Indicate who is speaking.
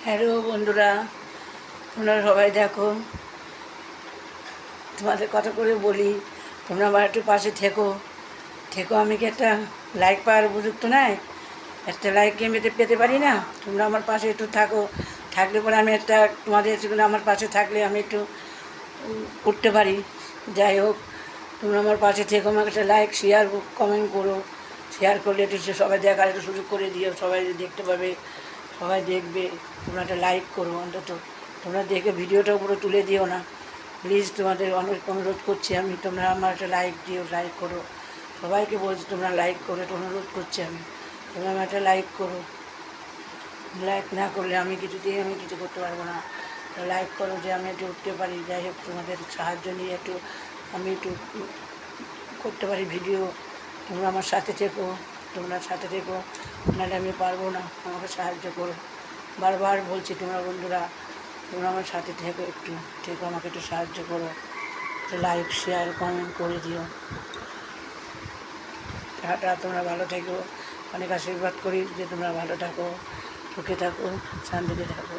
Speaker 1: Hello বন্ধুরা, তোমরা সবাই দেখো, তোমাদের কথা করে বলি, তোমরা আমার একটু পাশে থেকো থেকো আমি কি একটা লাইক পাওয়ার উপযুক্ত নয়? একটা লাইক কি আমি পেতে পারি না? তোমরা আমার পাশে একটু থাকো, থাকলে পরে আমি একটা তোমাদের সেগুলো আমার পাশে থাকলে আমি একটু উঠতে পারি। যাই হোক, তোমরা আমার পাশে থেকো, আমাকে একটা লাইক শেয়ার কমেন্ট করো। শেয়ার করলে একটু সবাই দেখার একটু সুযোগ করে দিও, সবাই দেখতে পাবে, সবাই দেখবে। তোমরা একটা লাইক করো অন্তত, তোমরা দেখে ভিডিওটা উপরে তুলে দিও না প্লিজ, তোমাদের অনেক অনুরোধ করছি আমি। তোমরা আমার একটা লাইক দিও, লাইক করো। সবাইকে বলছি তোমরা লাইক করো, এটা অনুরোধ করছি আমি। তোমরা আমার একটা লাইক করো, লাইক না করলে আমি কিছু করতে পারবো না। লাইক করো যে আমি একটু উঠতে পারি। যাই হোক, তোমাদের সাহায্য নিয়ে একটু আমি একটু করতে পারি ভিডিও। তোমরা আমার সাথে থেকো, তোমরা সাথে থেকো, নাহলে আমি পারবো না। আমাকে সাহায্য করো, বারবার বলছি তোমরা বন্ধুরা, তোমরা আমার সাথে থেকো, একটু থেকো, আমাকে একটু সাহায্য করো। লাইক শেয়ার কমেন্ট করে দিও। টাটা, তোমরা ভালো থেকো। অনেক আশীর্বাদ করি যে তোমরা ভালো থাকো, সুখে থাকো, শান্তিতে থাকো।